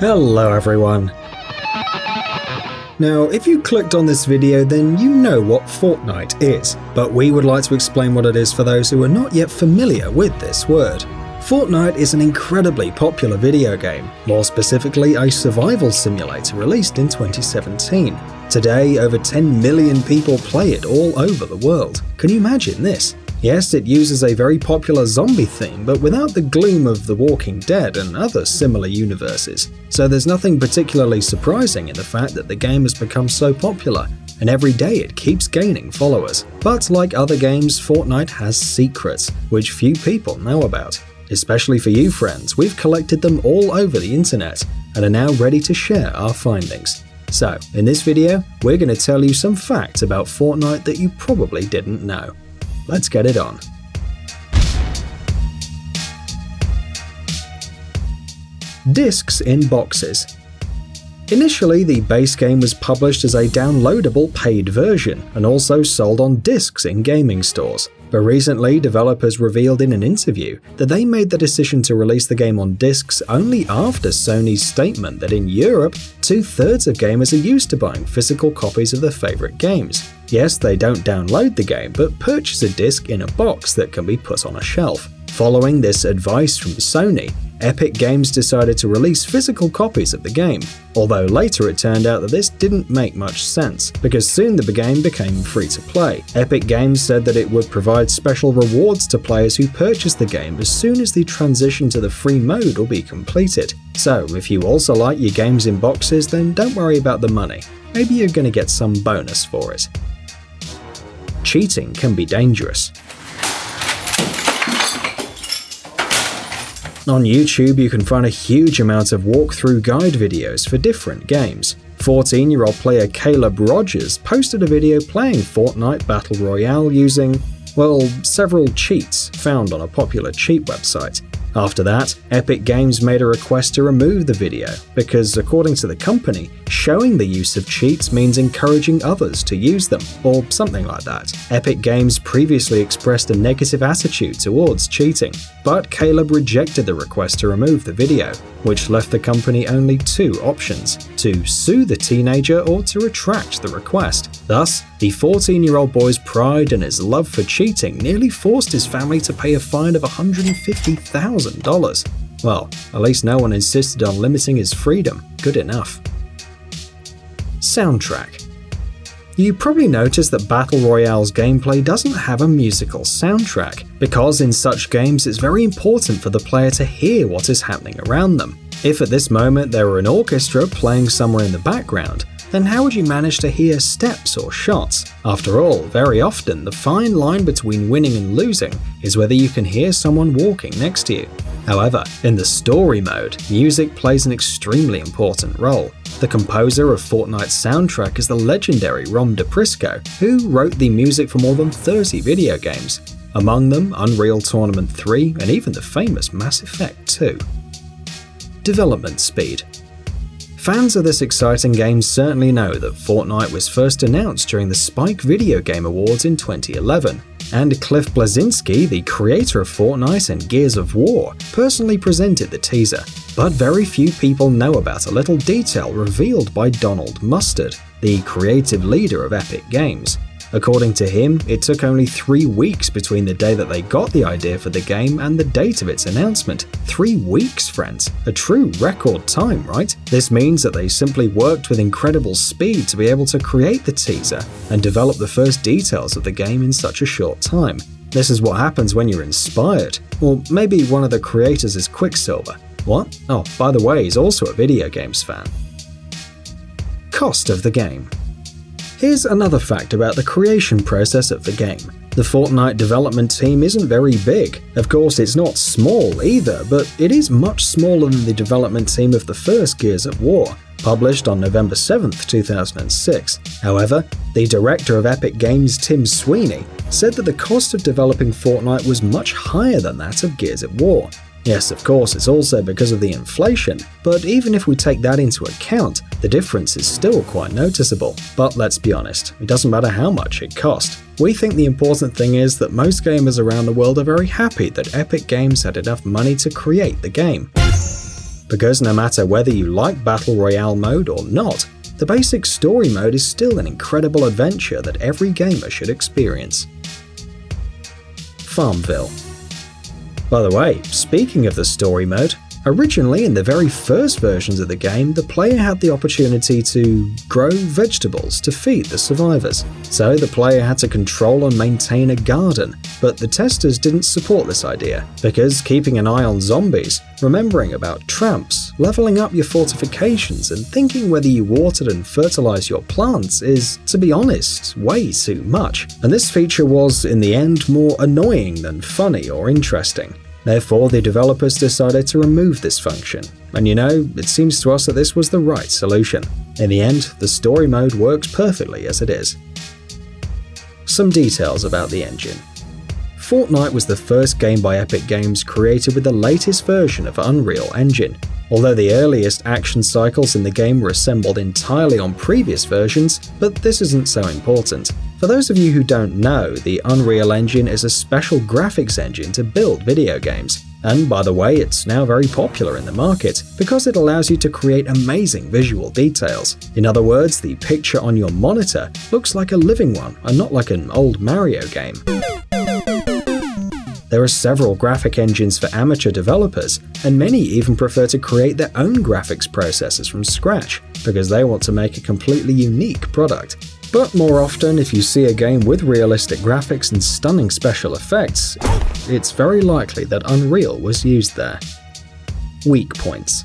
Hello everyone. Now, if you clicked on this video, then you know what Fortnite is, but we would like to explain what it is for those who are not yet familiar with this word. Fortnite is an incredibly popular video game, more specifically a survival simulator released in 2017. Today, over 10 million people play it all over the world. Can you imagine this? Yes, it uses a very popular zombie theme, but without the gloom of The Walking Dead and other similar universes. So there's nothing particularly surprising in the fact that the game has become so popular, and every day it keeps gaining followers. But like other games, Fortnite has secrets, which few people know about. Especially for you friends, we've collected them all over the internet, and are now ready to share our findings. So, in this video, we're going to tell you some facts about Fortnite that you probably didn't know. Let's get it on. Discs in boxes. Initially, the base game was published as a downloadable paid version and also sold on discs in gaming stores. But recently, developers revealed in an interview that they made the decision to release the game on discs only after Sony's statement that in Europe, 2/3 of gamers are used to buying physical copies of their favorite games. Yes, they don't download the game, but purchase a disc in a box that can be put on a shelf. Following this advice from Sony, Epic Games decided to release physical copies of the game, although later it turned out that this didn't make much sense, because soon the game became free to play. Epic Games said that it would provide special rewards to players who purchase the game as soon as the transition to the free mode will be completed. So if you also like your games in boxes, then don't worry about the money. Maybe you're going to get some bonus for it. Cheating can be dangerous. On YouTube, you can find a huge amount of walkthrough guide videos for different games. 14-year-old player Caleb Rogers posted a video playing Fortnite Battle Royale using, well, several cheats found on a popular cheat website. After that, Epic Games made a request to remove the video because, according to the company, showing the use of cheats means encouraging others to use them, or something like that. Epic Games previously expressed a negative attitude towards cheating, but Caleb rejected the request to remove the video, which left the company only two options: to sue the teenager or to retract the request. Thus, the 14-year-old boy's pride and his love for cheating nearly forced his family to pay a fine of $150,000. Well, at least no one insisted on limiting his freedom. Good enough. Soundtrack. You probably noticed that Battle Royale's gameplay doesn't have a musical soundtrack, because in such games it's very important for the player to hear what is happening around them. If at this moment there were an orchestra playing somewhere in the background, then how would you manage to hear steps or shots? After all, very often the fine line between winning and losing is whether you can hear someone walking next to you. However, in the story mode, music plays an extremely important role. The composer of Fortnite's soundtrack is the legendary Rom DePrisco, who wrote the music for more than 30 video games, among them Unreal Tournament 3 and even the famous Mass Effect 2. Development speed. Fans of this exciting game certainly know that Fortnite was first announced during the Spike Video Game Awards in 2011, and Cliff Bleszinski, the creator of Fortnite and Gears of War, personally presented the teaser. But very few people know about a little detail revealed by Donald Mustard, the creative leader of Epic Games. According to him, it took only 3 weeks between the day that they got the idea for the game and the date of its announcement. 3 weeks, friends. A true record time, right? This means that they simply worked with incredible speed to be able to create the teaser and develop the first details of the game in such a short time. This is what happens when you're inspired. Or maybe one of the creators is Quicksilver. What? Oh, by the way, he's also a video games fan. Cost of the game. Here's another fact about the creation process of the game. The Fortnite development team isn't very big. Of course, it's not small either, but it is much smaller than the development team of the first Gears of War, published on November 7th, 2006. However, the director of Epic Games, Tim Sweeney, said that the cost of developing Fortnite was much higher than that of Gears of War. Yes, of course, it's also because of the inflation, but even if we take that into account, the difference is still quite noticeable. But let's be honest, it doesn't matter how much it cost. We think the important thing is that most gamers around the world are very happy that Epic Games had enough money to create the game. because no matter whether you like Battle Royale mode or not, the basic story mode is still an incredible adventure that every gamer should experience. Farmville. By the way, speaking of the story mode, originally in the very first versions of the game, the player had the opportunity to grow vegetables to feed the survivors. So the player had to control and maintain a garden, but the testers didn't support this idea, because keeping an eye on zombies, remembering about tramps, leveling up your fortifications, and thinking whether you watered and fertilized your plants is, to be honest, way too much. And this feature was, in the end, more annoying than funny or interesting. Therefore, the developers decided to remove this function. And it seems to us that this was the right solution. In the end, the story mode works perfectly as it is. Some details about the engine. Fortnite was the first game by Epic Games created with the latest version of Unreal Engine. Although the earliest action cycles in the game were assembled entirely on previous versions, but this isn't so important. For those of you who don't know, the Unreal Engine is a special graphics engine to build video games. And by the way, it's now very popular in the market because it allows you to create amazing visual details. In other words, the picture on your monitor looks like a living one and not like an old Mario game. There are several graphic engines for amateur developers, and many even prefer to create their own graphics processors from scratch because they want to make a completely unique product. But more often, if you see a game with realistic graphics and stunning special effects, it's very likely that Unreal was used there. Weak points.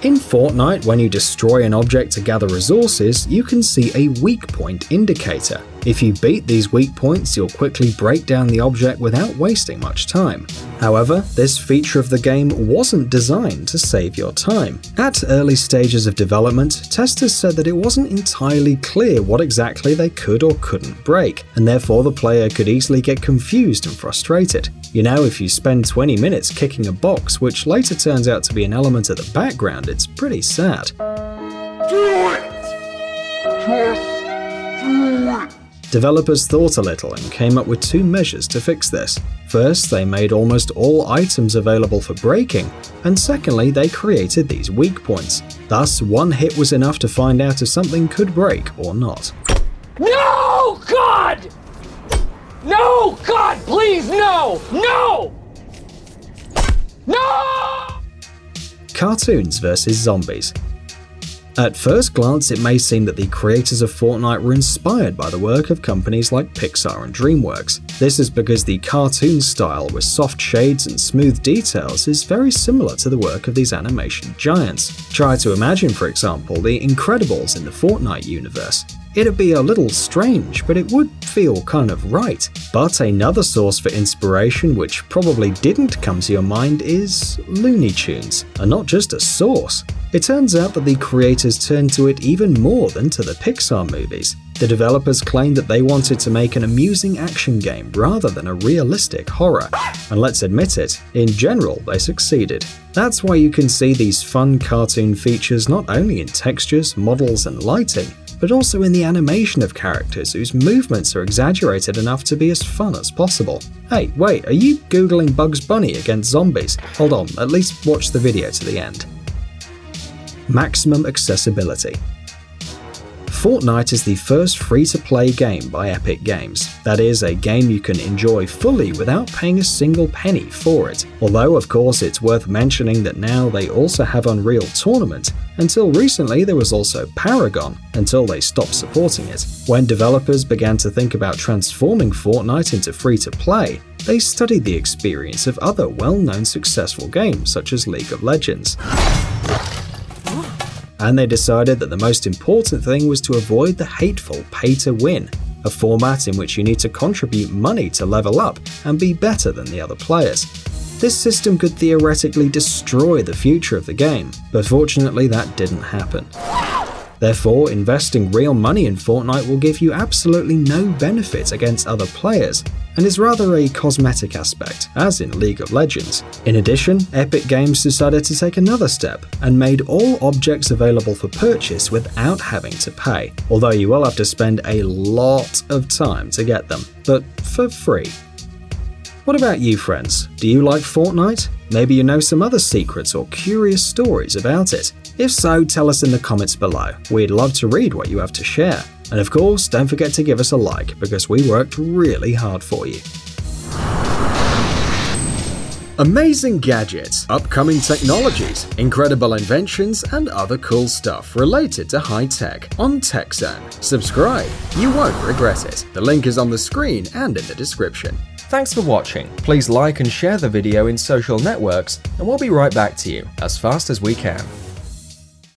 In Fortnite, when you destroy an object to gather resources, you can see a weak point indicator. If you beat these weak points, you'll quickly break down the object without wasting much time. However, this feature of the game wasn't designed to save your time. At early stages of development, testers said that it wasn't entirely clear what exactly they could or couldn't break, and therefore the player could easily get confused and frustrated. If you spend 20 minutes kicking a box, which later turns out to be an element of the background, it's pretty sad. Do it! Just do it! Developers thought a little and came up with two measures to fix this. First, they made almost all items available for breaking, and secondly, they created these weak points. Thus, one hit was enough to find out if something could break or not. No, God! No, God, please, no! No! No! Cartoons versus zombies. At first glance, it may seem that the creators of Fortnite were inspired by the work of companies like Pixar and DreamWorks. This is because the cartoon style with soft shades and smooth details is very similar to the work of these animation giants. Try to imagine, for example, the Incredibles in the Fortnite universe. It'd be a little strange, but it would feel kind of right. But another source for inspiration which probably didn't come to your mind is Looney Tunes, and not just a source. It turns out that the creators turned to it even more than to the Pixar movies. The developers claimed that they wanted to make an amusing action game rather than a realistic horror. And let's admit it, in general they succeeded. That's why you can see these fun cartoon features not only in textures, models and lighting, but also in the animation of characters whose movements are exaggerated enough to be as fun as possible. Hey, wait, are you googling Bugs Bunny against zombies? Hold on, at least watch the video to the end. Maximum accessibility. Fortnite is the first free-to-play game by Epic Games. That is, a game you can enjoy fully without paying a single penny for it. Although, of course, it's worth mentioning that now they also have Unreal Tournament. Until recently, there was also Paragon, until they stopped supporting it. When developers began to think about transforming Fortnite into free-to-play, they studied the experience of other well-known successful games such as League of Legends. And they decided that the most important thing was to avoid the hateful pay-to-win, a format in which you need to contribute money to level up and be better than the other players. This system could theoretically destroy the future of the game, but fortunately that didn't happen. Therefore, investing real money in Fortnite will give you absolutely no benefit against other players, and is rather a cosmetic aspect, as in League of Legends. In addition, Epic Games decided to take another step, and made all objects available for purchase without having to pay, although you will have to spend a lot of time to get them, but for free. What about you, friends? Do you like Fortnite? Maybe you know some other secrets or curious stories about it. If so, tell us in the comments below. We'd love to read what you have to share. And of course, don't forget to give us a like because we worked really hard for you. Amazing gadgets, upcoming technologies, incredible inventions, and other cool stuff related to high tech on TechZone. Subscribe, you won't regret it. The link is on the screen and in the description. Thanks for watching. Please like and share the video in social networks, and we'll be right back to you as fast as we can.